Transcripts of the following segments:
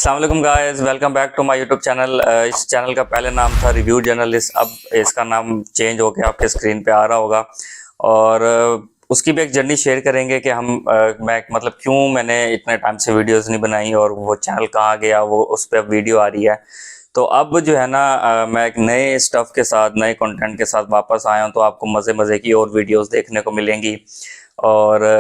अस्सलाम वालेकुम guys, welcome back to my YouTube channel. इस चैनल का पहले नाम था रिव्यू जर्नलिस्ट, अब इसका नाम चेंज हो गया, आपके स्क्रीन पे आ रहा होगा। और उसकी भी एक जर्नी शेयर करेंगे कि मैं मतलब क्यों मैंने इतने टाइम से वीडियोस नहीं बनाई और वो चैनल कहाँ गया, वो उस पर अब वीडियो आ रही है। तो अब जो है ना मैं एक नए स्टफ के साथ, नए कंटेंट के साथ वापस आया हूँ, तो आपको मज़े मज़े की और वीडियोस देखने को मिलेंगी और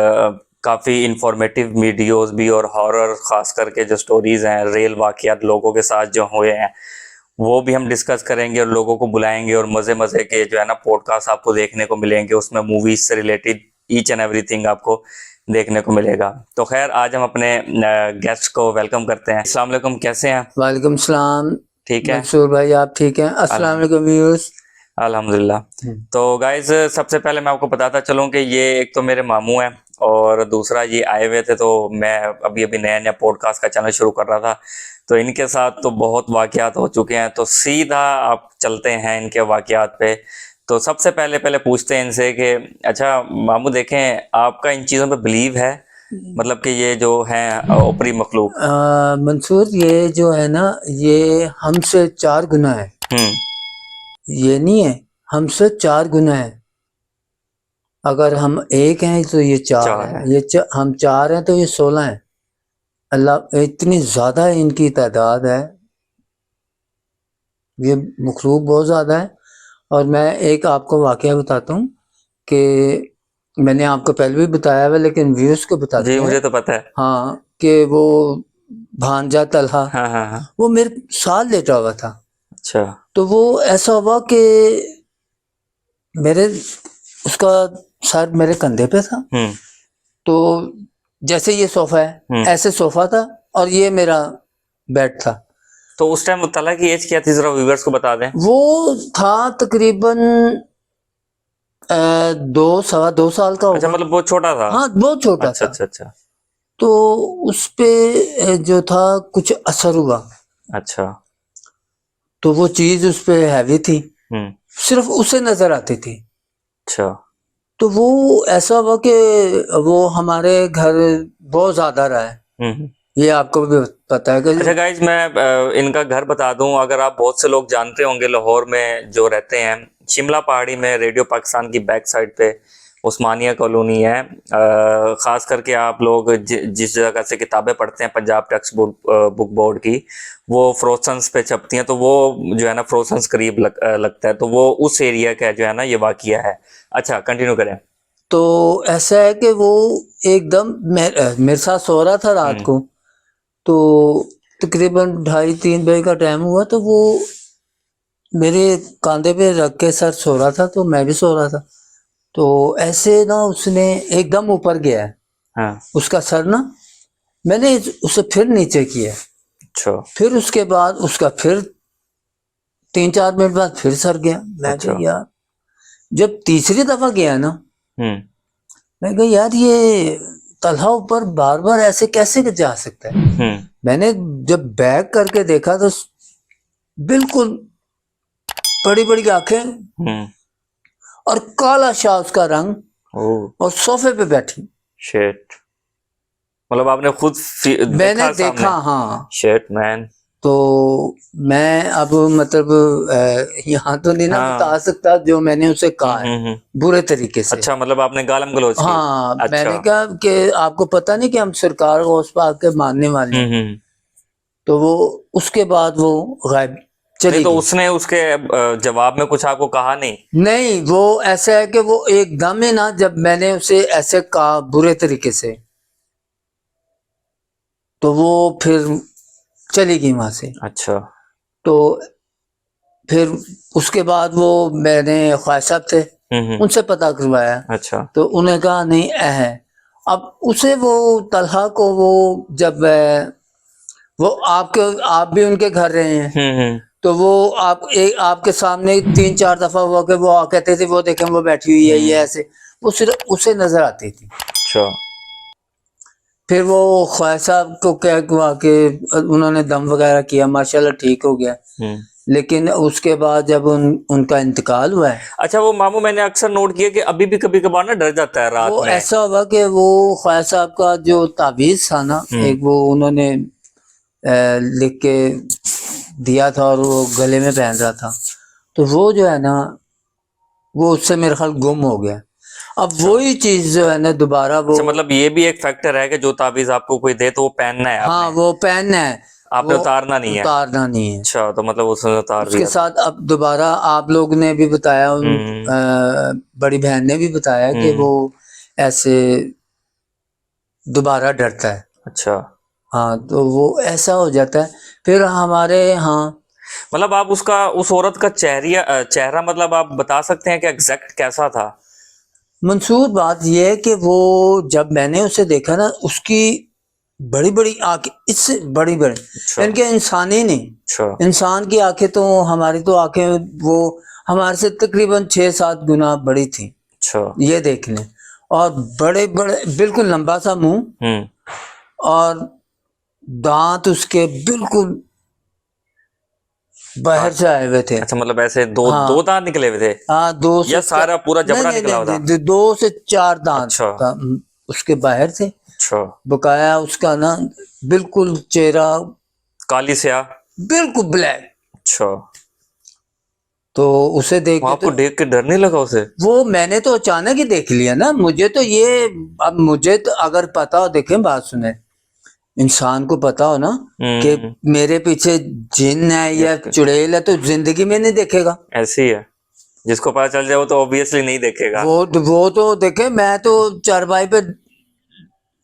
काफ़ी इंफॉर्मेटिव वीडियोस भी, और हॉरर ख़ास करके जो स्टोरीज़ हैं, रियल वाक़यात लोगों के साथ जो हुए हैं वो भी हम डिस्कस करेंगे और लोगों को बुलाएंगे, और मज़े मज़े के जो है ना पॉडकास्ट आपको देखने को मिलेंगे, उसमें मूवीज़ से रिलेटेड ईच एंड एवरीथिंग आपको देखने को मिलेगा। तो खैर आज हम अपने गेस्ट को वेलकम करते हैं। अस्सलाम वालेकुम, कैसे हैं? वालेकुम सलाम। ठीक है, मंसूर भाई आप ठीक हैं? अस्सलाम वालेकुम व्यूअर्स। अल्हम्दुलिल्लाह। तो गाइज सबसे पहले मैं आपको बताता चलूं कि ये एक तो मेरे मामू हैं, और दूसरा ये आए हुए थे, तो मैं अभी अभी नया नया पॉडकास्ट का चैनल शुरू कर रहा था, तो इनके साथ तो बहुत वाकयात हो चुके हैं। तो सीधा आप चलते हैं इनके वाकयात पे। तो सबसे पहले पहले पूछते हैं इनसे कि अच्छा मामू, देखें आपका इन चीज़ों पे बिलीव है, मतलब कि ये जो हैं ऊपरी मखलूक? मंसूर ये जो है ना, ये हमसे 4 गुना है। ये नहीं है, हमसे 4 गुना है। अगर हम एक हैं तो ये 4 है, हम 4 हैं तो ये 16 है। अल्लाह, इतनी ज्यादा इनकी तादाद है, ये मखलूक बहुत ज्यादा है। और मैं एक आपको वाकया बताता हूँ कि मैंने आपको पहले भी बताया हुआ, लेकिन व्यूअर्स को बताते जी हैं। मुझे तो पता है। हाँ, कि वो भांजा तलहा, हाँ हाँ हाँ। वो मेरे साथ लेटा हुआ था। अच्छा। तो वो ऐसा हुआ कि मेरे उसका सर मेरे कंधे पे था। तो जैसे ये सोफा है, ऐसे सोफा था, और ये मेरा बेड था। तो उस टाइम तला की एज क्या थी, जरा व्यूअर्स को बता दें। वो था तकरीबन 2 सवा 2 साल का अच्छा, होगा। मतलब बहुत छोटा था। हाँ, बहुत छोटा अच्छा था। अच्छा अच्छा। तो उस पे जो था कुछ असर हुआ, अच्छा। तो वो चीज उस पे हैवी थी, सिर्फ उसे नजर आती थी। अच्छा। तो वो ऐसा हुआ कि वो हमारे घर बहुत ज्यादा रहा है। ये आपको भी पता है कि अच्छा गाइज, मैं इनका घर बता दूं, अगर आप बहुत से लोग जानते होंगे, लाहौर में जो रहते हैं, शिमला पहाड़ी में रेडियो पाकिस्तान की बैक साइड पे उस्मानिया कॉलोनी है। ख़ास करके आप लोग जिस जगह से किताबें पढ़ते हैं, पंजाब टेक्स्ट बुक बोर्ड की, वो फ्रोसन्स पे छपती हैं, तो वो जो है ना फ्रोसन्स करीब लगता है, तो वो उस एरिया का जो है ना ये वाक़या है। अच्छा, कंटिन्यू करें। तो ऐसा है कि वो एकदम मेरे साथ सो रहा था रात को। तो तकरीबन 2:30-3 बजे का टाइम हुआ, तो वो मेरे कंधे पे रख के सर सो रहा था, तो मैं भी सो रहा था। तो ऐसे ना उसने एकदम ऊपर गया है। हाँ। उसका सर ना, मैंने उसे फिर नीचे किया। अच्छा। फिर उसके बाद उसका फिर 3-4 मिनट बाद फिर सर गया। मैं कहा यार, जब तीसरी दफा गया ना, मैं कहा यार ये तलहा ऊपर बार बार ऐसे कैसे जा सकता है। मैंने जब बैक करके देखा तो बिल्कुल बड़ी बड़ी आंखें और काला शाह उसका रंग, और सोफे पे बैठी। शेट, मतलब आपने खुद मैंने देखा, हाँ। Shit man. तो मैं अब मतलब यहाँ तो नहीं ना बता सकता जो मैंने उसे कहा है बुरे तरीके से। अच्छा, मतलब आपने गालम गलौज की? हाँ, अच्छा। मैंने कहा कि आपको पता नहीं कि हम सरकार गौस पाक के मानने वाले हैं। तो वो उसके बाद वो गायब चली तो गई। उसने उसके जवाब में कुछ आपको कहा नहीं? नहीं, वो ऐसा है कि वो एकदम ही ना, जब मैंने उसे ऐसे कहा बुरे तरीके से, तो वो फिर चली गई वहां से। अच्छा। तो फिर उसके बाद वो मैंने ख्वाजा साहब थे, उनसे पता करवाया। अच्छा। तो उन्हें कहा नहीं है। अब उसे वो तलहा को वो जब वो आप भी उनके घर रहे हैं, तो वो आपके सामने 3-4 दफा हुआ कि वो कहते थे वो देखें वो बैठी हुई है, ये ऐसे, वो सिर्फ उसे नजर आती थी। अच्छा। फिर वो ख्वाजा साहब को क्या हुआ कि उन्होंने दम वगैरह किया, माशाल्लाह ठीक हो गया। लेकिन उसके बाद जब उनका इंतकाल हुआ है। अच्छा, वो मामू मैंने अक्सर नोट किया कि अभी भी कभी कभार ना डर जाता है रात वो में। ऐसा हुआ कि वो ख्वाजा साहब का जो ताबीज था ना, एक वो उन्होंने लिख के दिया था और वो गले में पहन रहा था, तो वो जो है ना वो उससे मेरे ख्याल गुम हो गया। अब वही चीज जो है ना दोबारा वो, अच्छा, मतलब ये भी एक फैक्टर है कि जो ताबीज आपको कोई दे तो वो पहनना है हाँ आपने, वो पहनना है, आपने वो उतारना नहीं है। उतारना नहीं है। अच्छा, तो मतलब उसने उतार उसके दिया था। साथ अब दोबारा आप लोग ने भी बताया, हम्म। बड़ी बहन ने भी बताया कि वो ऐसे दोबारा डरता है। अच्छा, हाँ तो वो ऐसा हो जाता है। फिर हमारे यहाँ मतलब आप उसका, उस औरत का चेहरा मतलब आप बता सकते हैं कि एग्जैक्ट कैसा था? मंसूर बात यह है कि वो जब मैंने उसे देखा ना, उसकी बड़ी बड़ी आंखें, इससे बड़ी बड़ी, अच्छा। इनके इंसानी नहीं, अच्छा। इंसान की आंखें तो, हमारी तो आंखें वो हमारे से तकरीबन 6-7 गुना बड़ी थी, अच्छा। ये देख लें। और बड़े बड़े, बिल्कुल लंबा सा मुंह, और दांत उसके बिल्कुल बाहर से आए हुए थे। अच्छा, मतलब ऐसे दो हाँ दो दांत निकले हुए थे हाँ, या सारा पूरा नहीं जबड़ा नहीं निकला नहीं, हुआ था? नहीं 2 से 4 दांत अच्छा। उसके बाहर थे। अच्छा। बकाया उसका ना बिल्कुल चेहरा काली स्याह। बिल्कुल ब्लैक। अच्छा, तो उसे देख वो के आपको तो देख के डर नहीं लगा उसे? वो मैंने तो अचानक ही देख लिया ना, मुझे तो ये, अब मुझे तो अगर पता हो, देखें बात सुने, इंसान को पता हो ना कि हम्म। मेरे पीछे जिन है या चुड़ैल है, तो जिंदगी में नहीं देखेगा। ऐसी ही है, जिसको पता चल जाए वो तो ऑब्वियसली नहीं देखेगा। वो तो देखे, मैं तो चारपाई पे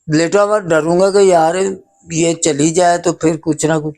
लेटा हुआ डरूंगा कि यार ये चली जाए तो फिर कुछ ना कुछ।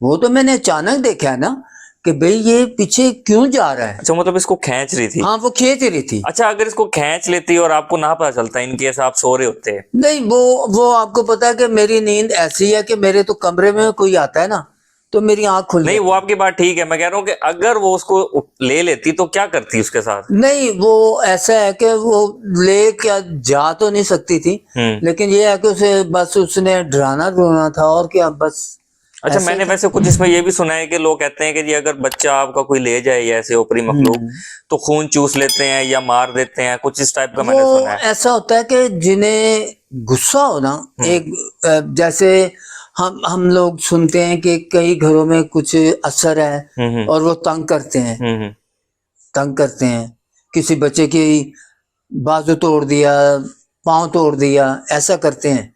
वो तो मैंने अचानक देखा है ना कि भाई ये पीछे क्यों जा रहा है। अच्छा, मतलब इसको खींच रही थी? हाँ वो खींच रही थी। अच्छा, अगर इसको खींच लेती और आपको ना पता चलता, इन केस आप सो रहे होते? नहीं वो आपको पता है कि मेरी नींद ऐसी है कि मेरे तो कमरे में कोई आता है ना तो मेरी आंख खुल नहीं, वो जाती है। आपकी बात ठीक है, मैं कह रहा हूँ कि अगर वो उसको ले लेती तो क्या करती उसके साथ? नहीं वो ऐसा है कि वो ले क्या जा तो नहीं सकती थी, लेकिन ये है कि उसे बस उसने डराना था और क्या, बस अच्छा, ऐसा ही मैंने था। वैसे कुछ इसमें ये भी सुना है कि लोग कहते हैं कि जी अगर बच्चा आपका कोई ले जाए या ऐसे ऊपरी मखलूक, तो खून चूस लेते हैं या मार देते हैं, कुछ इस टाइप का मैंने सुना वो है। ऐसा होता है कि जिन्हें गुस्सा हो ना, एक जैसे हम लोग सुनते हैं कि कई घरों में कुछ असर है और वो तंग करते हैं, तंग करते हैं, किसी बच्चे की बाजू तोड़ दिया, पांव तोड़ दिया, ऐसा करते हैं,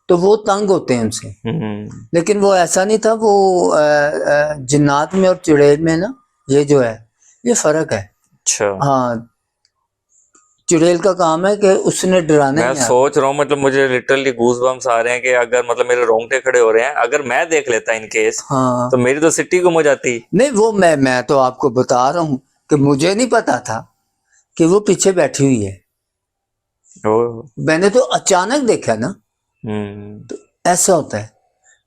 तो वो तंग होते हैं उनसे। लेकिन वो ऐसा नहीं था, वो जिन्नात में और चुड़ैल में ना ये जो है ये फर्क है। अच्छा, हाँ, चुड़ैल का काम है कि उसने डराना मैं ही है। सोच रहा हूँ, मतलब मुझे लिटरली गूज बम्स आ रहे हैं कि अगर मतलब मेरे रोंगटे खड़े हो रहे हैं, अगर मैं देख लेता इन केस, हाँ तो मेरी तो सिटी गुम हो जाती। नहीं वो मैं तो आपको बता रहा हूँ कि मुझे नहीं पता था कि वो पीछे बैठी हुई है, ओह। मैंने तो अचानक देखा ना, तो ऐसा होता है।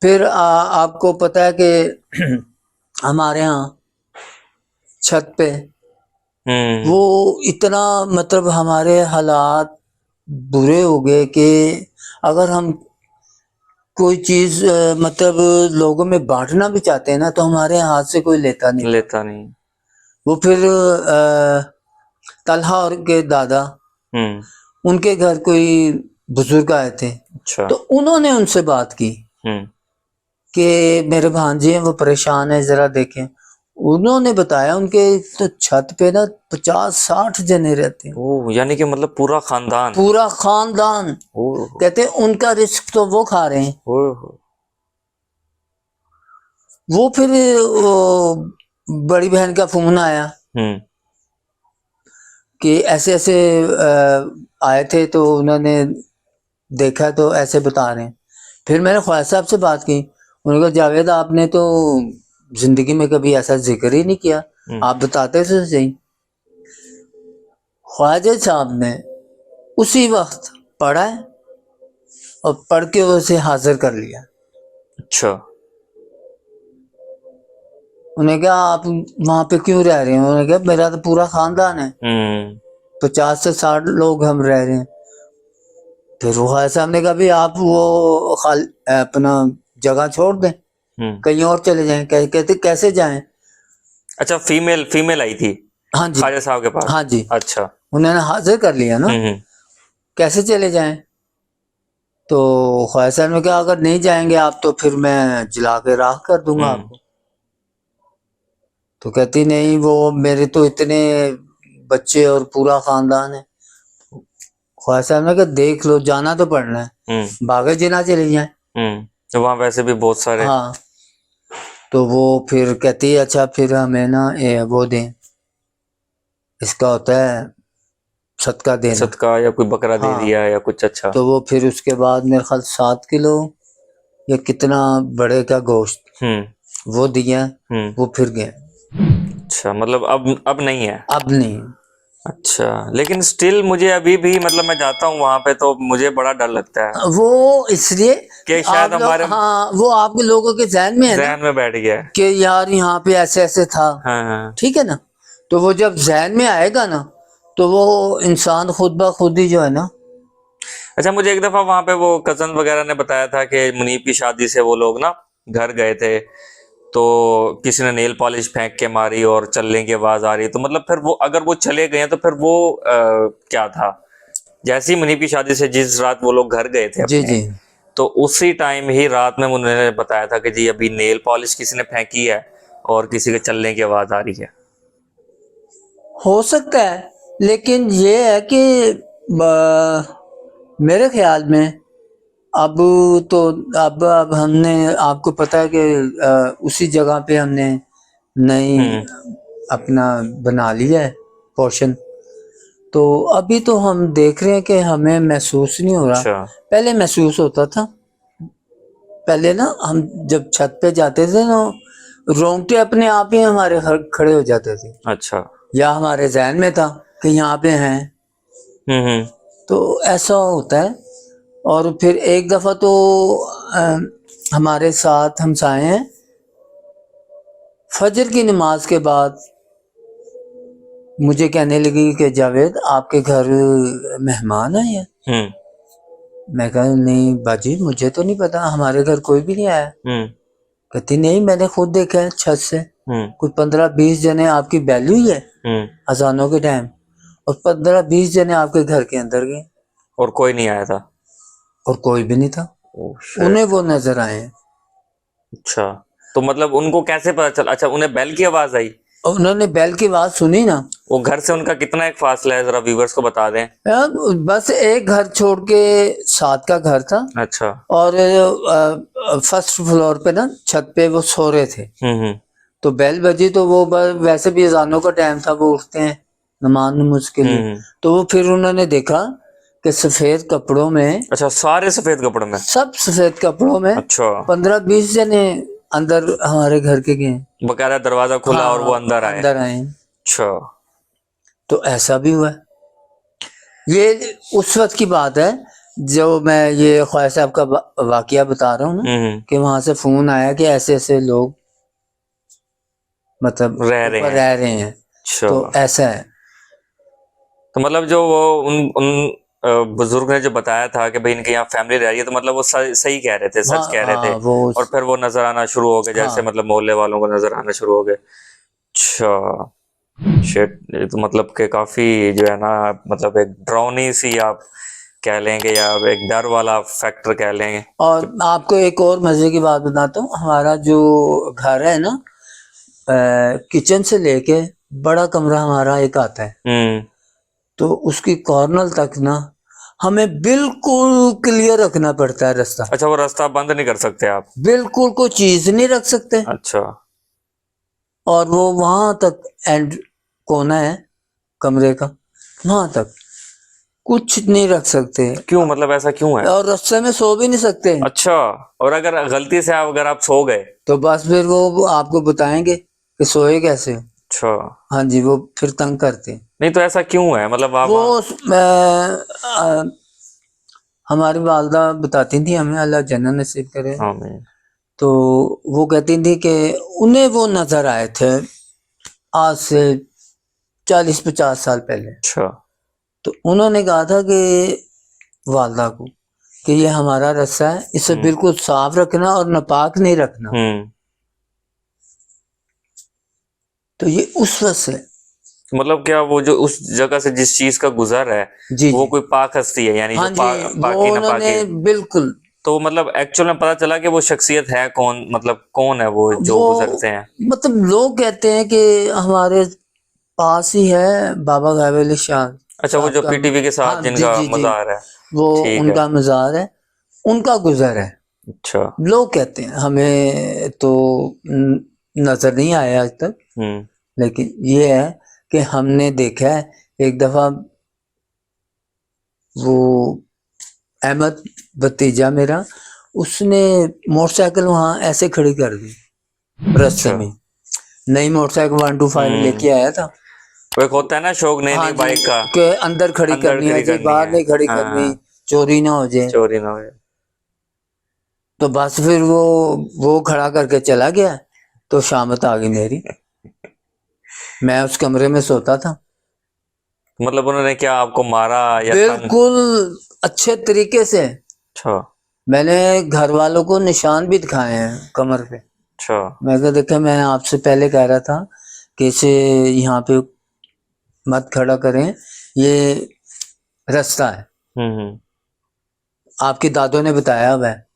फिर आपको पता है कि हमारे यहाँ छत पे वो इतना, मतलब हमारे हालात बुरे हो गए कि अगर हम कोई चीज मतलब लोगों में बांटना भी चाहते हैं ना, तो हमारे हाथ से कोई लेता नहीं था। लेता नहीं। वो फिर तलहा और के दादा, उनके घर कोई बुजुर्ग आए थे, अच्छा। तो उन्होंने उनसे बात की कि मेरे भांजे हैं वो परेशान है, जरा देखें। उन्होंने बताया उनके तो छत पे ना 50-60 जने रहते हैं, ओह, यानी कि मतलब पूरा खानदान? पूरा खानदान। ओह। कहते उनका रिस्क तो वो खा रहे हैं। ओह। वो फिर बड़ी बहन का फोन आया कि ऐसे ऐसे आए थे, तो उन्होंने देखा तो ऐसे बता रहे हैं। फिर मैंने ख्वाजा साहब से बात की, उन्होंने कहा जावेद आपने तो जिंदगी में कभी ऐसा जिक्र ही नहीं किया, आप बताते तो सही। ख्वाजा साहब ने उसी वक्त पढ़ा है और पढ़ के उसे हाजिर कर लिया। अच्छा। उन्हें कहा आप वहां पे क्यों रह रहे हैं, उन्होंने कहा मेरा तो पूरा खानदान है, 50 से 60 लोग हम रह रहे हैं। फिर ख्वाजा साहब ने कहा भी आप वो अपना जगह छोड़ दें, कहीं और चले जाएं। कहते कैसे जाएं? अच्छा, फीमेल फीमेल आई थी हाँ जी, ख्वाजा साहब के पास? हाँ जी, अच्छा। उन्होंने हाजिर कर लिया ना, कैसे चले जाएं? तो ख्वाजा साहब ने कहा अगर नहीं जाएंगे आप तो फिर मैं जला के राख कर दूंगा आपको। तो कहती नहीं, वो मेरे तो इतने बच्चे और पूरा खानदान है। ख्वाजा साहब ने कहा देख लो, जाना तो पड़ना है, भागे जिना चले जाए। तो वहाँ वैसे भी बहुत सारे। हाँ, तो वो फिर कहती है अच्छा फिर हमें ना वो दें, इसका होता है सदका देना, सदका या कोई बकरा दे दिया या कुछ। अच्छा, तो वो फिर उसके बाद मेरे ख्याल 7 किलो या कितना बड़े का गोश्त वो दिया, वो फिर गए। अच्छा, मतलब अब नहीं है। अब नहीं। अच्छा, लेकिन स्टिल मुझे अभी भी, मतलब मैं जाता हूँ वहां पे तो मुझे बड़ा डर लगता है। वो इसलिए कि शायद हमारे हाँ, वो आपके लोगों के जहन में है ना, जहन में बैठ गया है कि यार यहाँ पे ऐसे ऐसे था। हाँ। ठीक है ना, तो वो जब जहन में आएगा ना तो वो इंसान खुद ब खुद ही जो है ना। अच्छा, मुझे एक दफा वहां पे वो कजन वगैरह ने बताया था कि मुनीब की शादी से वो लोग ना घर गए थे, तो किसी ने नेल पॉलिश फेंक के मारी और चलने की आवाज आ रही, तो मतलब फिर वो अगर वो चले गए तो फिर वो क्या था, जैसी मुनीब की शादी से जिस रात वो लोग घर गए थे जी अपने, जी, तो उसी टाइम ही रात में उन्होंने बताया था कि जी अभी नेल पॉलिश किसी ने फेंकी है और किसी के चलने की आवाज आ रही है। हो सकता है, लेकिन ये है कि मेरे ख्याल में अब तो अब हमने, आपको पता है कि उसी जगह पे हमने नई अपना बना लिया है पोर्शन, तो अभी तो हम देख रहे हैं कि हमें महसूस नहीं हो रहा। अच्छा। पहले महसूस होता था, पहले ना हम जब छत पे जाते थे ना, रोंगटे अपने आप ही हमारे खड़े हो जाते थे। अच्छा। या हमारे जहन में था कि यहाँ पे हैं। तो ऐसा होता है। और फिर एक दफा तो हमारे साथ हमसाए हैं, फजर की नमाज के बाद मुझे कहने लगी कि जावेद आपके घर मेहमान आए हैं। मैं कहा नहीं बाजी, मुझे तो नहीं पता, हमारे घर कोई भी नहीं आया। कहती नहीं, मैंने खुद देखा है छत से, कुछ 15-20 जने आपकी बैली हुई है अजानों के टाइम, और 15-20 जने आपके घर के अंदर गए और कोई नहीं आया था। और कोई भी नहीं था। उन्हें वो नजर आए। अच्छा, तो मतलब उनको कैसे पता चला? अच्छा, उन्हें बेल की आवाज आई, उन्होंने बेल की आवाज सुनी ना। वो घर से उनका कितना एक फासला है, जरा व्यूवर्स को बता दें। बस एक घर छोड़ के 7 का घर था। अच्छा। और फर्स्ट फ्लोर पे ना छत पे वो सो रहे थे। तो बेल बजी तो वो वैसे भी अजानों का टाइम था, वो उठते हैं नमाज के लिए। तो वो फिर उन्होंने देखा कि सफेद कपड़ों में। अच्छा, सारे सफेद कपड़ों में? सब सफेद कपड़ों में। अच्छा। 15-20 जने अंदर हमारे घर के गए, बकायदा दरवाजा खुला और वो अंदर आए। अच्छा, तो ऐसा भी हुआ। ये उस वक्त की बात है जो मैं ये ख्वाजा साहब का वाकया बता रहा हूँ ना, कि वहां से फोन आया कि ऐसे ऐसे लोग मतलब रह रहे हैं। अच्छा। तो ऐसा है। तो मतलब जो वो उन बुजुर्ग ने जो बताया था कि भाई इनके यहाँ फैमिली रह रही है, तो मतलब वो सही कह रहे थे, सच कह रहे थे। और फिर वो नजर आना शुरू हो गए, जैसे मतलब मोहल्ले वालों को नजर आना शुरू हो गए। अच्छा, शिट, ये तो मतलब कि काफी जो है ना, मतलब एक डरावनी सी आप कह लेंगे या एक डर वाला फैक्टर कह लेंगे। और आपको एक और मजे की बात बताता हूँ, हमारा जो घर है ना, किचन से लेके बड़ा कमरा हमारा एक आता है, तो उसकी कॉर्नर तक ना हमें बिल्कुल क्लियर रखना पड़ता है रास्ता। अच्छा, वो रास्ता बंद नहीं कर सकते आप? बिल्कुल कोई चीज नहीं रख सकते। अच्छा। और वो वहां तक एंड कोना है कमरे का, वहां तक कुछ नहीं रख सकते। क्यों, मतलब ऐसा क्यों है? और रास्ते में सो भी नहीं सकते। अच्छा, और अगर गलती से अगर आप सो गए तो बस फिर वो आपको बताएंगे कि सोए कैसे। अच्छा। हाँ जी, वो फिर तंग करते। नहीं तो ऐसा क्यों है, मतलब आप वो हमारी वालदा बताती थी हमें, अल्लाह जन्नत नसीब करे। आमीन। तो वो कहती थी कि उन्हें वो नजर आए थे आज से 40-50 साल पहले। अच्छा। तो उन्होंने कहा था कि वालदा को कि ये हमारा रस्सा है, इसे बिल्कुल साफ रखना और नापाक नहीं रखना। तो ये उस वक्त से। तो मतलब क्या वो जो उस जगह से जिस चीज का गुजर है जी वो जी कोई पाक हस्ती है, यानी हाँ जो जी, वो पाकी ना उन्होंने पाकी। बिल्कुल, तो मतलब एक्चुअल में पता चला कि वो शख्सियत है कौन, मतलब कौन है वो जो वो गुजरते हैं? मतलब लोग कहते हैं कि हमारे पास ही है बाबा गैब अली शाह अच्छा, वो साहब जो का। पीटीवी के हाँ साथ जी जिनका जी जी, मज़ार है। वो ठीक है। उनका मज़ार है, उनका गुजर है। अच्छा। लोग कहते हैं, हमें तो नजर नहीं आया आज तक, हम्म। लेकिन ये है कि हमने देखा है एक दफा वो अहमद भतीजा मेरा, उसने मोटरसाइकिल वहां ऐसे खड़ी कर दी रास्ते अच्छा। में, नई मोटरसाइकिल 125 हम्म। लेके आया था। वो एक होता है ना शौक नई हाँ नई जी, बाइक का, के अंदर खड़ी अंदर करनी है खड़ी जी, करनी बाहर है। नहीं खड़ी करनी, हाँ, चोरी ना हो जाए। चोरी ना हो जाए। तो बस फिर वो खड़ा करके चला गया। तो शामत आ गई मेरी, मैं उस कमरे में सोता था। मतलब उन्होंने क्या आपको मारा या तंग? बिल्कुल अच्छे तरीके से, अच्छा। मैंने घर वालों को निशान भी दिखाए हैं कमर पे। अच्छा। मैं कहा देखा, मैं आपसे पहले कह रहा था कि इसे यहाँ पे मत खड़ा करें, ये रास्ता है, हम्म। आपके दादों ने बताया हुआ है।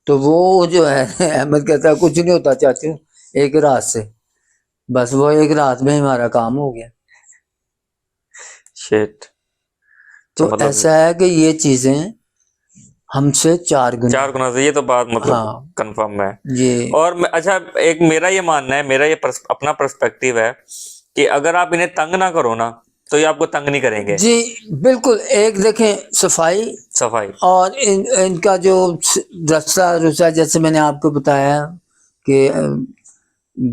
तो वो जो है अहमद कहता है कुछ नहीं होता चाचू, एक रात से, बस वो एक रात में हमारा काम हो गया। शिट। तो तो मतलब ऐसा है कि ये चीजें हमसे 4 गुना, 4 गुना से, ये तो बात मतलब हाँ कंफर्म है। ये, और अच्छा, एक मेरा ये मानना है, मेरा ये अपना पर्सपेक्टिव है कि अगर आप इन्हें तंग ना करो ना तो ये आपको तंग नहीं करेंगे। जी बिल्कुल। एक देखें सफाई, सफाई। और इनका जो रास्ता रुसा, जैसे मैंने आपको बताया कि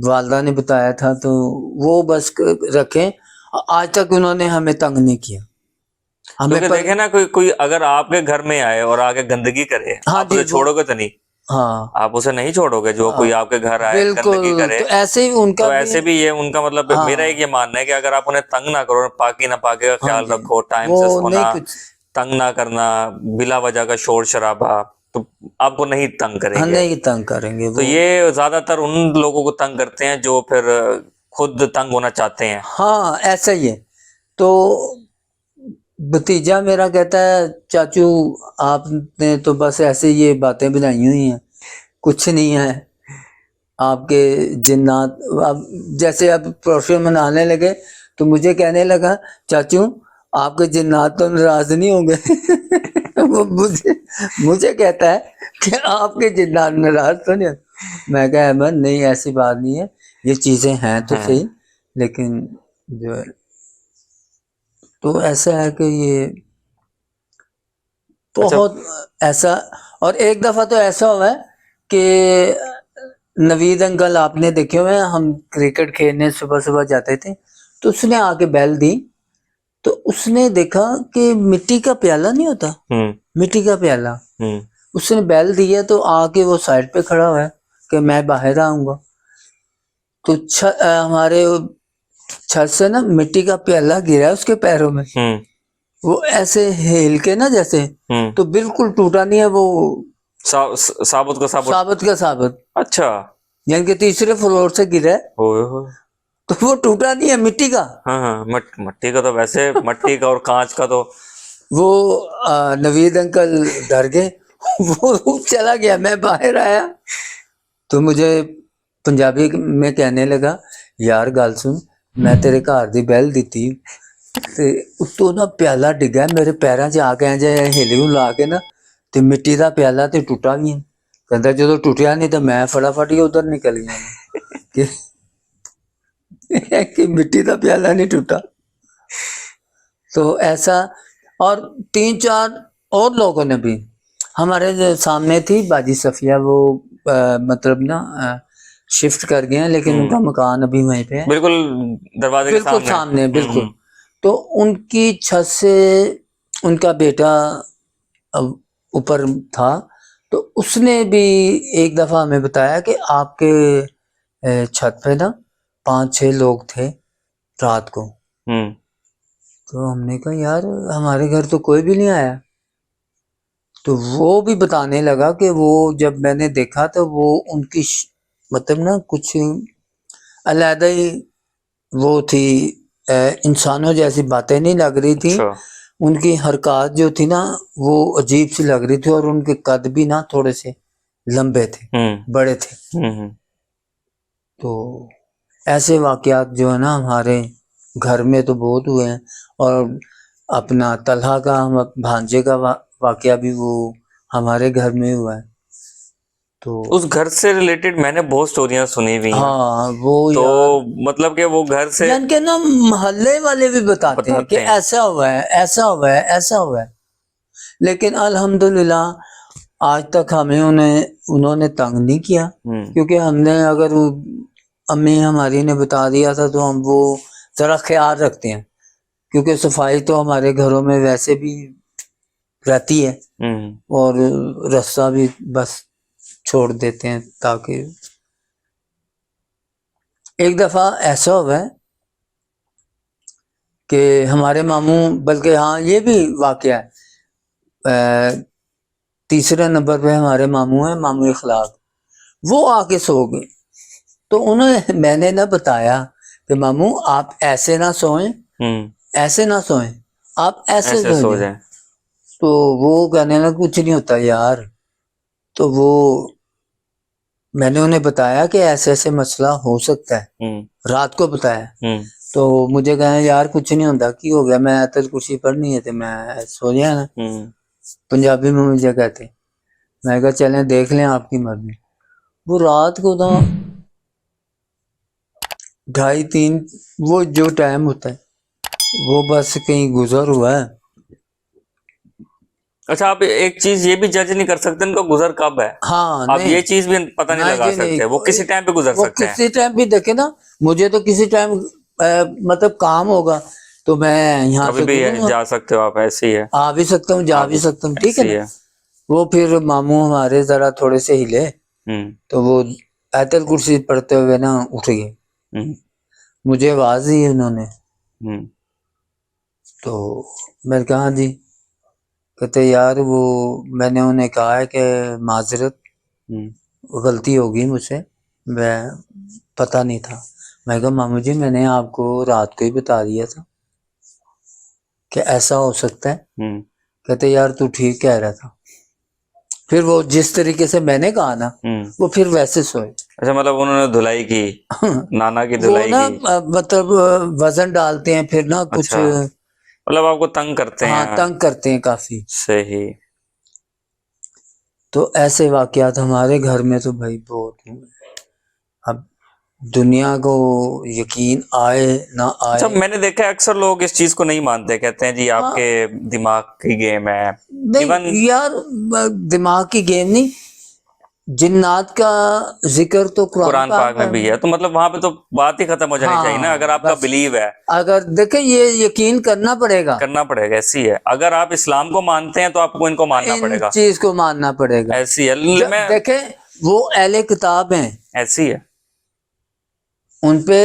वालदा ने बताया था, तो वो बस रखें। आज तक उन्होंने हमें तंग नहीं किया, हमें क्योंकि पर। देखे ना, कोई कोई अगर आपके घर में आए और आके गंदगी करे, हाँ आप जी उसे वो, छोड़ोगे तो नहीं? हाँ आप उसे नहीं छोड़ोगे, जो हाँ कोई आपके घर आए गंदगी बिल्कुल, करे। तो ऐसे ही उनका तो भी। ऐसे भी ये उनका मतलब, मेरा एक हाँ ये मानना है कि अगर आप उन्हें तंग ना करो, पाकी ना पाकी का हाँ ख्याल जी, रखो, टाइम वो से नहीं सोना, कुछ, तंग ना करना, बिला वजह का शोर शराबा, तो आपको नहीं तंग हाँ करेंगे। नहीं तंग करेंगे तो वो। ये ज्यादातर उन लोगों को तंग करते हैं जो फिर खुद तंग होना चाहते हैं। हाँ ऐसा ही है। तो भतीजा मेरा कहता है चाचू आपने तो बस ऐसे ये बातें बनाई हुई हैं, कुछ नहीं है आपके जिन्नात। अब जैसे अब प्रोफेशन मनाने लगे, तो मुझे कहने लगा चाचू आपके जिन्नात तो नाराज नहीं होंगे। वो मुझे मुझे कहता है कि आपके जिन्नात नाराज तो नहीं होंगे। मैं कहा अहमद नहीं, ऐसी बात नहीं है, ये चीजें हैं तो हाँ। सही, लेकिन जो है, तो ऐसा है कि ये अच्छा। बहुत ऐसा। और एक दफा तो ऐसा हुआ है कि नवीद अंकल आपने देखे हुए हैं, हम क्रिकेट खेलने सुबह सुबह जाते थे, तो उसने आके बैल दी। तो उसने देखा कि मिट्टी का प्याला नहीं होता, हम्म। मिट्टी का प्याला, हम्म। उसने बैल दिया, तो आके वो साइड पे खड़ा हुआ है कि मैं बाहर आऊंगा। तो हमारे छत से ना मिट्टी का प्याला गिरा उसके पैरों में, हम्म। वो ऐसे हिल के ना जैसे, हम्म। तो बिल्कुल टूटा नहीं है वो, साबुत का साबुत। साबित का साबित, अच्छा। यानी कि तीसरे फ्लोर से गिरा है, ओए होए। तो वो टूटा नहीं है मिट्टी का। हाँ हाँ, मट्टी का तो वैसे, मट्टी का और कांच का तो। वो नवीद अंकल डर गए। वो चला गया, मैं बाहर आया, तो मुझे पंजाबी में कहने लगा यार गल सुन, मैं तेरे घर दी बैल दी ते उत्तों ना प्याला डिग्गा मेरे पैरों 'ਚ आ के इंज हिली हुला के ना, ते मिट्टी दा प्याला ते टुटा भी है। कहंदा जदों टुटिया नहीं तो मैं फटाफट ही उधर निकल गया कि मिट्टी दा प्याला नहीं टूटा। तो ऐसा, और 3-4 और लोगों ने भी, हमारे जो सामने थी बाजी सफिया, वो मतलब ना शिफ्ट कर गए हैं, लेकिन उनका मकान अभी वहीं पे है, बिल्कुल दरवाजे के बिल्कुल सामने। सामने बिल्कुल। हम्म। तो उनकी छत से उनका बेटा ऊपर था, तो उसने भी एक दफा हमें बताया कि आपके छत पे ना 5-6 लोग थे रात को। हम्म। तो हमने कहा यार हमारे घर तो कोई भी नहीं आया। तो वो भी बताने लगा कि वो जब मैंने देखा तो वो उनकी मतलब ना कुछ अलग ही वो थी, इंसानों जैसी बातें नहीं लग रही थी। अच्छा। उनकी हरकत जो थी ना वो अजीब सी लग रही थी, और उनके कद भी ना थोड़े से लंबे थे, बड़े थे। तो ऐसे वाकयात जो है ना हमारे घर में तो बहुत हुए हैं। और अपना तलहा का हम भांजे का वाकया भी वो हमारे घर में हुआ है। तो उस घर से रिलेटेड मैंने बहुत स्टोरियां सुनी हुई हैं। हाँ वो तो यार मतलब कि वो घर से यानी कि ना मोहल्ले वाले भी बताते हैं कि ऐसा हुआ है, ऐसा हुआ है, ऐसा हुआ है। लेकिन अल्हम्दुलिल्लाह आज तक हमें उन्होंने तंग नहीं किया, क्योंकि हमने अगर अम्मी हमारी ने बता दिया था तो हम वो जरा ख्याल रखते हैं, क्योंकि सफाई तो हमारे घरों में वैसे भी रहती है, और रास्ता भी बस छोड़ देते हैं। ताकि एक दफा ऐसा हुआ है कि हमारे मामू, बल्कि हाँ ये भी वाकया है, तीसरे नंबर पे हमारे मामू हैं, मामू इखलाक। वो आके सो गए, तो उन्हें मैंने ना बताया कि मामू आप ऐसे ना सोएं, ऐसे ना सोएं, आप ऐसे सो जाएं। तो वो कहने लगा कुछ नहीं होता यार। तो वो मैंने उन्हें बताया कि ऐसे ऐसे मसला हो सकता है, रात को बताया। तो मुझे कहा यार कुछ नहीं होता, की हो गया, मैं आयतल कुर्सी पढ़नी है तो मैं सो गया ना, पंजाबी में मुझे कहते। मैं कहा चलें देख लें आपकी मर्जी। वो रात को तो 2:30-3 वो जो टाइम होता है वो बस कहीं गुजर हुआ है। अच्छा, आप एक चीज ये भी जज नहीं कर सकते इनको गुजर कब है। हाँ आप ये चीज भी पता नहीं लगा सकते, वो किसी टाइम पे गुजर सकते हैं। किसी टाइम भी देखे ना, मुझे तो किसी टाइम मतलब काम होगा तो मैं यहाँ कभी से भी जा सकते हो आप, ऐसे ही है। आ भी सकता हूँ, जा भी सकता हूँ, ठीक है ना। वो फिर मामू हमारे जरा थोड़े से हिले, तो वो आयतल कुर्सी पढ़ते हुए ना उठ गए। मुझे आवाज दी उन्होंने, तो मैंने कहा जी। कहते यार वो मैंने उन्हें कहा है कि माजरत, गलती होगी मुझसे, मैं पता नहीं था। मैं कहा मामू जी मैंने आपको रात को ही बता दिया था कि ऐसा हो सकता है। कहते यार तू ठीक कह रहा था। फिर वो जिस तरीके से मैंने कहा ना वो फिर वैसे सोए। अच्छा, मतलब उन्होंने धुलाई की, नाना की धुलाई वो ना की। मतलब वजन डालते हैं फिर ना कुछ, मतलब आपको तंग करते हैं। हाँ तंग करते हैं काफी। सही। तो ऐसे वाकयात हमारे घर में तो भाई बहुत हुए। अब दुनिया को यकीन आए ना आए। अच्छा, मैंने देखा है अक्सर लोग इस चीज को नहीं मानते, कहते हैं जी आपके दिमाग की गेम है। नहीं यार दिमाग की गेम नहीं, जिन्नात का जिक्र तो कुरान पाक में भी है, तो मतलब वहां पे तो बात ही खत्म हो जानी चाहिए ना। अगर आपका बिलीव है, अगर देखें ये यकीन करना पड़ेगा, ऐसी है। अगर आप इस्लाम को मानते हैं तो आपको इनको मानना पड़ेगा, चीज को मानना पड़ेगा। ऐसी है। देखें वो अहले किताब हैं, ऐसी है, उनपे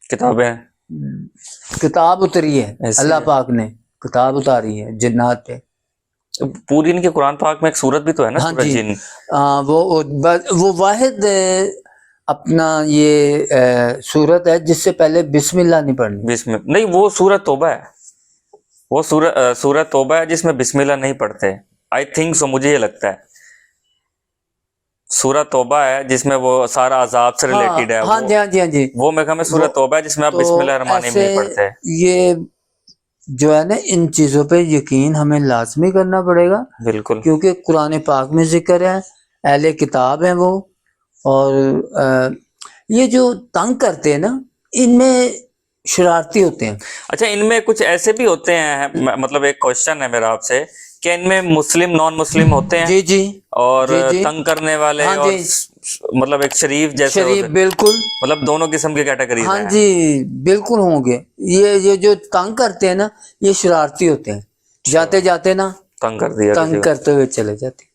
किताबें, किताब उतरी है, अल्लाह पाक ने किताब उतारी है जिन्नात पे। पूरी इनके कुरान पाक में एक सूरत भी तो है ना, हाँ सूरत जी, जिन। वो वाहिद अपना ये सूरत है जिससे पहले बिस्मिल्लाह नहीं पढ़नी। नहीं, वो सूरत तौबा है। वो सूरत तौबा है जिसमें बिस्मिल्लाह नहीं पढ़ते। आई थिंक सो, मुझे ये लगता है सूरत तौबा है जिसमें वो सारा अजाब से रिलेटेड है। हाँ जी, हाँ जी, हाँ जी। वो मैं कहा सूरत तौबा है जिसमें आप बिस्मिल्लाह रहमान रहीम नहीं पढ़ते। ये जो है ना इन चीजों पे यकीन हमें लाजमी करना पड़ेगा, बिल्कुल, क्योंकि कुरान पाक में जिक्र है, अहले किताब है वो। और ये जो तंग करते हैं ना इनमें शरारती होते हैं। अच्छा, इनमें कुछ ऐसे भी होते हैं, मतलब एक क्वेश्चन है मेरा आपसे, कि इनमें मुस्लिम नॉन मुस्लिम होते हैं? जी जी। और जी, तंग करने वाले, हाँ और जी, मतलब एक शरीफ जैसे शरीफ, बिल्कुल। मतलब दोनों किस्म की कैटेगरीज हाँ हैं। जी बिल्कुल होंगे। ये जो तंग करते हैं ना ये शरारती होते हैं, जाते जाते ना तंग कर दिया, तंग करते हुए चले जाते।